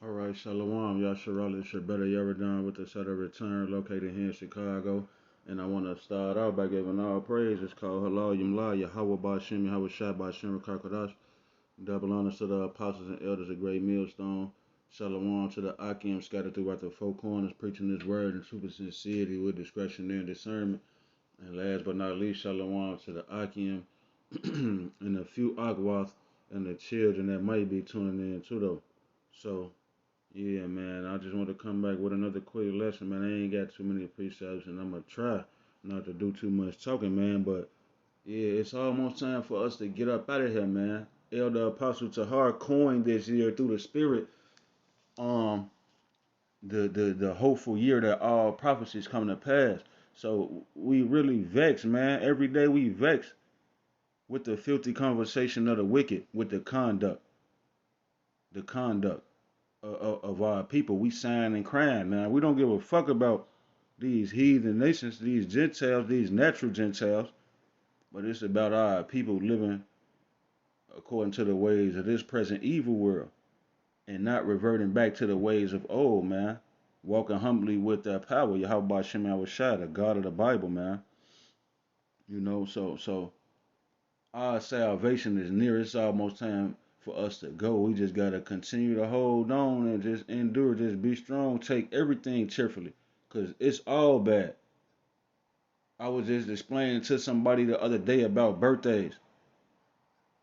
All right, Shalom, Yasharala, it's your brother Yeridon with the Set of Return located here in Chicago. And I want to start out by giving all praise. It's called Halal Yumla, Yahweh Bashim, Yahweh Shai Bashim, Rakakwadash. Double honors to the apostles and elders of Great Millstone. Shalom to the Akim scattered throughout the four corners, preaching this word in super sincerity with discretion and discernment. And last but not least, Shalom to the Akim and a few Akwath and the children that might be tuning in too, though. So, yeah, man. I just want to come back with another quick lesson, man. I ain't got too many precepts, and I'm gonna try not to do too much talking, man. But yeah, it's almost time for us to get up out of here, man. Elder Apostle Tahar coined this year through the Spirit, um, the hopeful year that all prophecies come to pass. So we really vex, man. Every day we vex with the filthy conversation of the wicked, with the conduct of our people. We sign and crying, man. We don't give a fuck about these heathen nations, these Gentiles, these natural Gentiles, but it's about our people living according to the ways of this present evil world and not reverting back to the ways of old, man. Walking humbly with that power, Yahweh Shem Shai, the God of the Bible, man. So our salvation is near. It's almost time for us to go. We just gotta continue to hold on and just endure, just be strong, take everything cheerfully. Cause it's all bad. I was just explaining to somebody the other day about birthdays,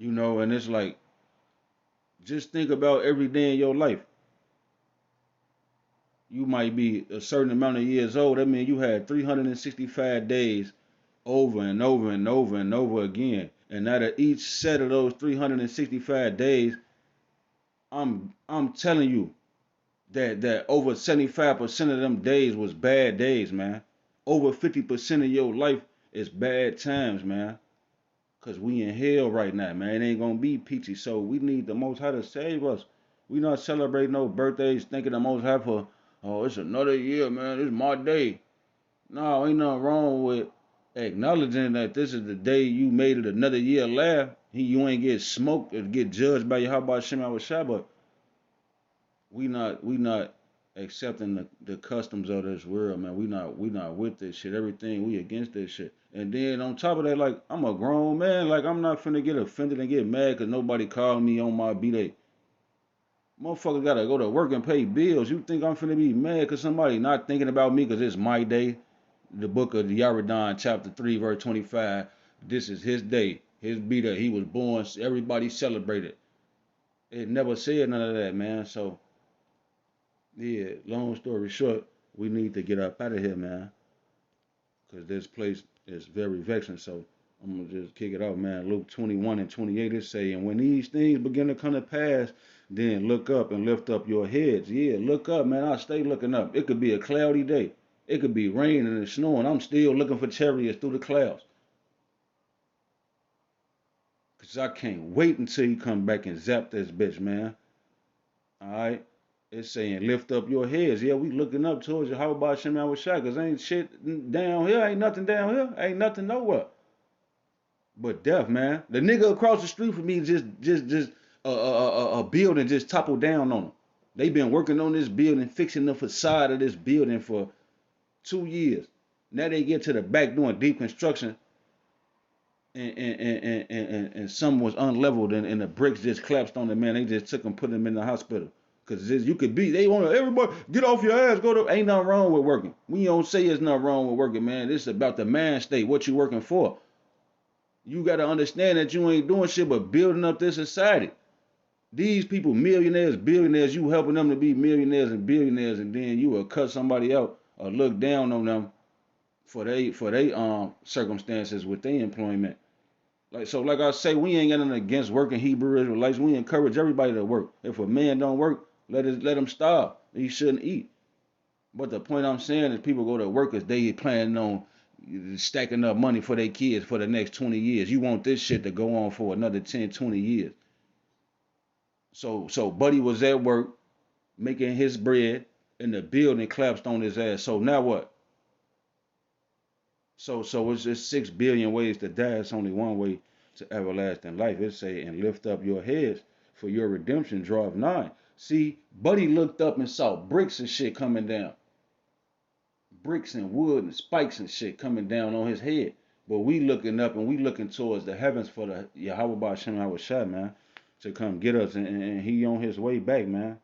and it's like, just think about every day in your life. You might be a certain amount of years old. That means you had 365 days over and over and over and over again. And out of each set of those 365 days, I'm telling you that over 75% of them days was bad days, man. Over 50% of your life is bad times, man. Cause we in hell right now, man. It ain't gonna be peachy. So we need the Most High to save us. We not celebrating no birthdays, thinking the Most High for, oh, it's another year, man. It's my day. No, ain't nothing wrong with acknowledging that this is the day you made it another year laugh. You ain't get smoked or get judged by your how about Shem Shabbat. But we not accepting the customs of this world, man. We not with this shit. Everything we against this shit. And then on top of that, like, I'm a grown man. Like, I'm not finna get offended and get mad because nobody called me on my B-Day. Motherfucker gotta go to work and pay bills. You think I'm finna be mad because somebody not thinking about me because it's my day? The book of the Yaradon, chapter 3, verse 25. This is his day, his B-Day. He was born. Everybody celebrated. It never said none of that, man. So, yeah, long story short, we need to get up out of here, man, because this place is very vexing. So I'm gonna just kick it off, man. Luke 21 and 28 is saying, when these things begin to come to pass, then look up and lift up your heads. Yeah, look up, man. I stay looking up. It could be a cloudy day. It could be raining and snowing. I'm still looking for chariots through the clouds. Cause I can't wait until you come back and zap this bitch, man. All right. It's saying lift up your heads. Yeah, we looking up towards you. How about Shem Shai? Cause ain't shit down here. Ain't nothing down here. Ain't nothing nowhere. But death, man. The nigga across the street from me just a building just toppled down on him. They been working on this building, fixing the facade of this building for 2 years. Now they get to the back doing deep construction, and some was unleveled, and the bricks just collapsed on the man. They just took him, put him in the hospital. Cause you could be, they want to, everybody get off your ass, go to, ain't nothing wrong with working. We don't say it's nothing wrong with working, man. This is about the man state, what you working for. You got to understand that you ain't doing shit but building up this society. These people, millionaires, billionaires, you helping them to be millionaires and billionaires, and then you will cut somebody out or look down on them for they circumstances with their employment. Like I say, we ain't got nothing against working Hebrew Israelites. We encourage everybody to work. If a man don't work, let him starve. He shouldn't eat. But the point I'm saying is people go to work because they planning on stacking up money for their kids for the next 20 years. You want this shit to go on for another 10, 20 years. So Buddy was at work making his bread, and the building collapsed on his ass. So now what? So it's just 6 billion ways to die. It's only one way to everlasting life. It say, and lift up your heads, for your redemption draweth nigh. See, Buddy looked up and saw bricks and shit coming down. Bricks and wood and spikes and shit coming down on his head. But we looking up and we looking towards the heavens for the Yahweh Ba'Shem Yahushua, man, to come get us. And he on his way back, man.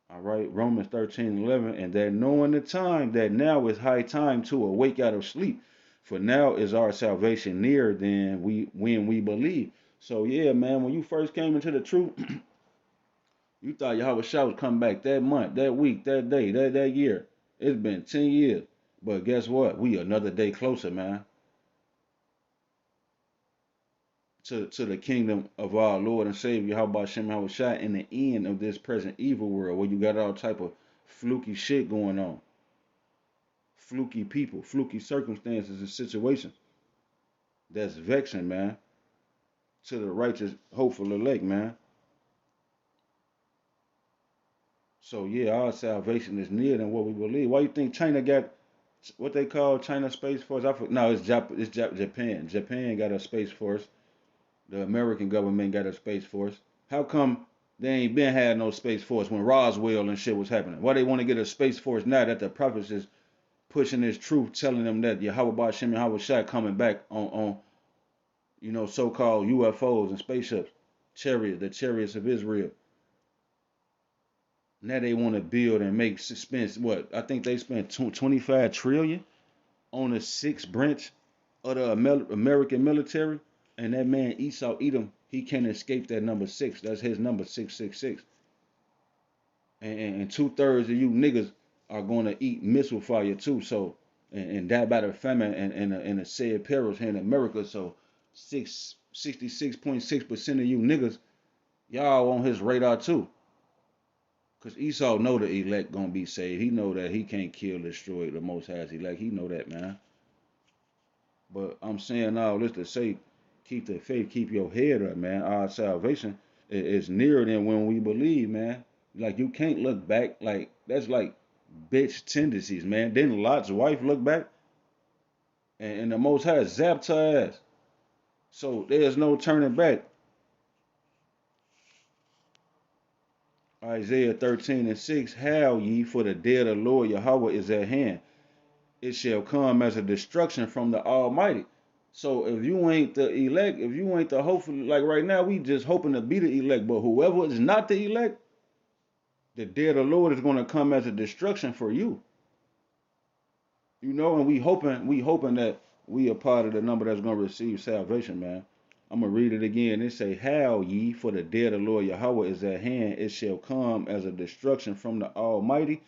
All right, Romans 13:11, and that knowing the time, that now is high time to awake out of sleep, for now is our salvation nearer than when we believe. So yeah, man, when you first came into the truth, you thought Yahweh Shah was coming back that month, that week, that day, that year. It's been 10 years. But guess what? We another day closer, man, to the kingdom of our Lord and Savior, Yahweh Shem Shah, and the end of this present evil world where you got all type of fluky shit going on. Fluky people, fluky circumstances and situations. That's vexing, man. To the righteous, hopeful elect, man. So yeah, our salvation is nearer than what we believe. Why you think China got what they call China Space Force? No, it's Japan. Japan got a Space Force. The American government got a Space Force. How come they ain't been had no Space Force when Roswell and shit was happening? Why they want to get a Space Force now that the prophets is pushing this truth, telling them that Yahweh Ba'Shem Yahweh Shai coming back on so-called UFOs and spaceships, the chariots of Israel. Now they want to build and make suspense. What? I think they spent 25 trillion on the sixth branch of the American military. And that man Esau Edom, he can't escape that number 6. That's his number, 666. And 2/3 of you niggas are going to eat missile fire too. So and die by the famine and the said perils here in America. So 66.6% of you niggas, y'all on his radar too. Cause Esau know the elect gonna be saved. He know that he can't kill, destroy the Most High's elect. He know that, man. But I'm saying all this to say, keep the faith, keep your head up, man. Our salvation is nearer than when we believe, man. Like you can't look back. Like that's like bitch tendencies, man. Didn't Lot's wife look back? And the Most High zapped her ass. So there's no turning back. Isaiah 13:6, Hail ye, for the day of the Lord Yahweh is at hand. It shall come as a destruction from the Almighty. So if you ain't the elect, if you ain't the hopeful, like right now, we just hoping to be the elect. But whoever is not the elect, the day of the Lord is going to come as a destruction for you. You know, and we hoping that we are part of the number that's going to receive salvation, man. I'm going to read it again. It say, Hail ye, for the day of the Lord Yahweh is at hand. It shall come as a destruction from the Almighty.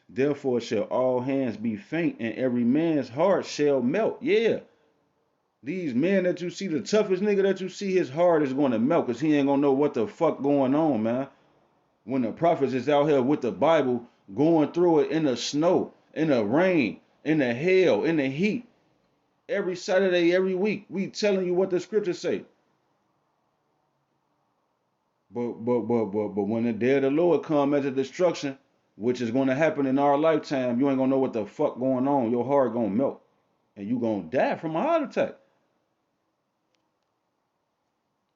Therefore shall all hands be faint, and every man's heart shall melt. Yeah. These men that you see, the toughest nigga that you see, his heart is going to melt because he ain't going to know what the fuck going on, man. When the prophets is out here with the Bible, going through it in the snow, in the rain, in the hail, in the heat, every Saturday, every week, we telling you what the scriptures say. But when the day of the Lord come as a destruction, which is going to happen in our lifetime, you ain't going to know what the fuck going on. Your heart going to melt. And you going to die from a heart attack.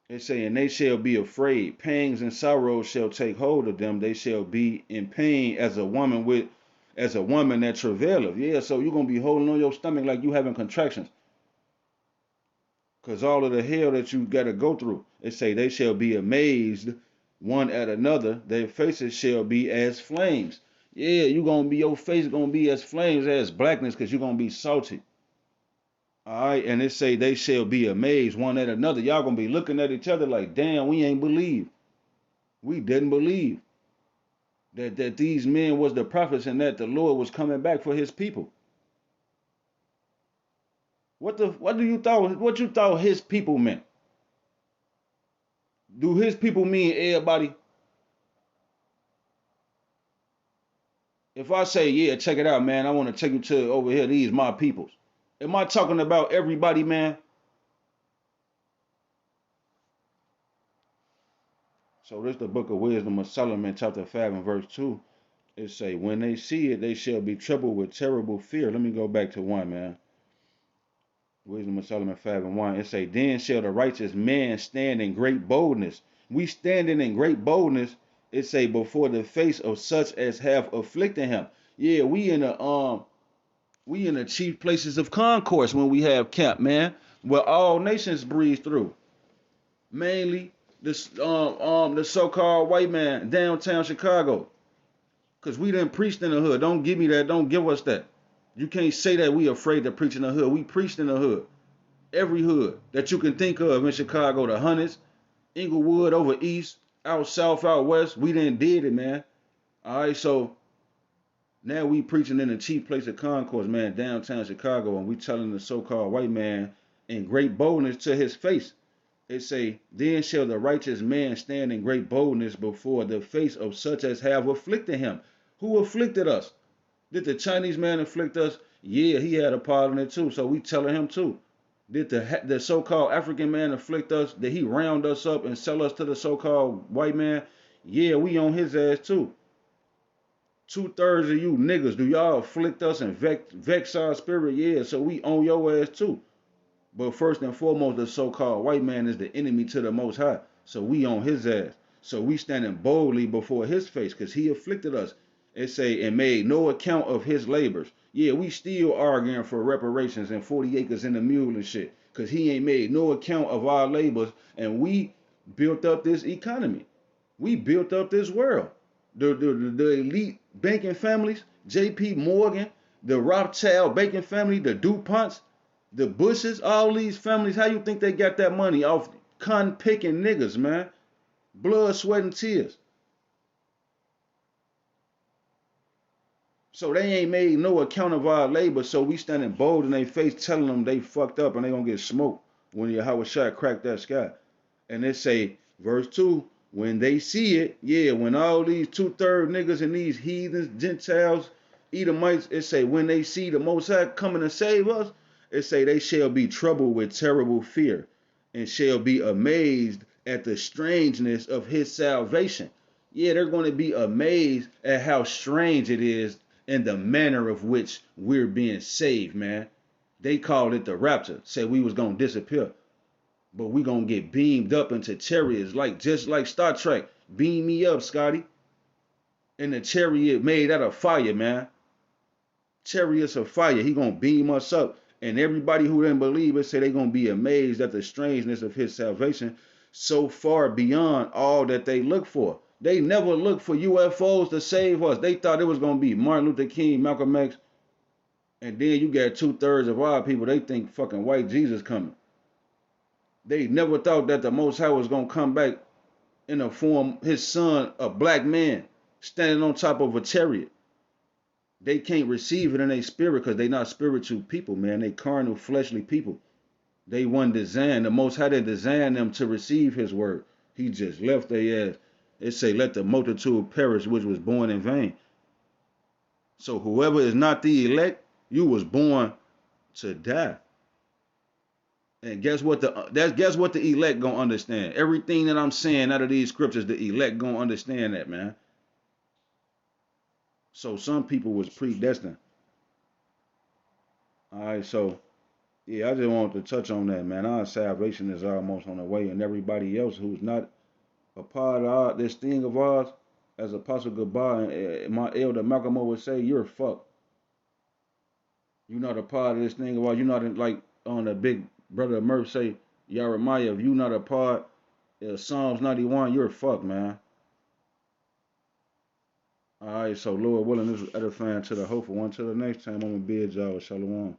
It say, and they shall be afraid. Pangs and sorrows shall take hold of them. They shall be in pain as a woman that travaileth. Yeah, so you're going to be holding on your stomach like you having contractions. Because all of the hell that you got to go through. It say, they shall be amazed one at another. Their faces shall be as flames. Yeah, your face going to be as flames, as blackness, because you're going to be salty. All right, and it say they shall be amazed one at another. Y'all gonna be looking at each other like, damn, we ain't believe. We didn't believe that these men was the prophets and that the Lord was coming back for his people. What you thought his people meant? Do his people mean everybody? If I say, yeah, check it out, man, I want to take you to over here, these my peoples. Am I talking about everybody, man? So this is the book of Wisdom of Solomon, chapter 5 and verse 2. It say, when they see it, they shall be troubled with terrible fear. Let me go back to 1, man. Wisdom of Solomon 5 and 1. It say, then shall the righteous man stand in great boldness. We standing in great boldness It say before the face of such as have afflicted him. Yeah, we in the chief places of concourse when we have camp, man, where all nations breathe through. Mainly the so-called white man downtown Chicago. Cause we didn't preach in the hood. Don't give me that. Don't give us that. You can't say that we afraid to preach in the hood. We preached in the hood. Every hood that you can think of in Chicago, the Hundreds, Inglewood over east, out south, out west. We didn't did it, man. All right, so now we preaching in the chief place of concourse, man, downtown Chicago, and we telling the so-called white man in great boldness to his face. It say, then shall the righteous man stand in great boldness before the face of such as have afflicted him. Who afflicted us? Did the Chinese man afflict us? Yeah, he had a part in it too. So we telling him too. Did the so-called African man afflict us? Did he round us up and sell us to the so-called white man? Yeah, we on his ass too. 2/3 of you niggas, do y'all afflict us and vex our spirit? Yeah, so we on your ass too. But first and foremost, the so-called white man is the enemy to the Most High. So we on his ass. So we standing boldly before his face because he afflicted us. It say, and made no account of his labors. Yeah, we still arguing for reparations and 40 acres in the mule and shit. Because he ain't made no account of our labors. And we built up this economy. We built up this world. The elite banking families, J.P. Morgan, the Rothschild banking family, the DuPonts, the Bushes, all these families, how you think they got that money off cotton picking niggas, man? Blood, sweat, and tears. So they ain't made no account of our labor, so we standing bold in their face telling them they fucked up and they gonna get smoked when Yahweh Shai crack that sky. And it say, verse 2, when they see it, yeah, when all these 2/3 niggas and these heathens, Gentiles, Edomites, it say, when they see the Most High coming to save us, it say they shall be troubled with terrible fear and shall be amazed at the strangeness of his salvation. Yeah, they're going to be amazed at how strange it is and the manner of which we're being saved, man. They called it the rapture, said we was going to disappear. But we gonna get beamed up into chariots, like just like Star Trek. Beam me up, Scotty. In the chariot made out of fire, man. Chariots of fire. He gonna beam us up. And everybody who didn't believe it say they gonna be amazed at the strangeness of his salvation, so far beyond all that they look for. They never looked for UFOs to save us. They thought it was gonna be Martin Luther King, Malcolm X, and then you got 2/3 of our people. They think fucking white Jesus coming. They never thought that the Most High was going to come back in a form, his son, a black man, standing on top of a chariot. They can't receive it in their spirit because they not spiritual people, man. They carnal, fleshly people. They wasn't designed. The Most High didn't design them to receive his word. He just left their ass. It say, let the multitude perish which was born in vain. So whoever is not the elect, you was born to die. And guess what the elect gonna understand? Everything that I'm saying out of these scriptures, the elect gonna understand that, man. So some people was predestined. All right, so yeah, I just wanted to touch on that, man. Our salvation is almost on the way, and everybody else who's not a part of this thing of ours, as Apostle Gabar and my elder Malcolm would say, you're fucked. You're not a part of this thing of ours. You're not in, like on the big brother Murph say, Jeremiah, if you're not a part Psalms 91, you're fucked, man. All right, so Lord willing, this was edifying to the hopeful one. Till the next time, I'm going to bid y'all with Shalom.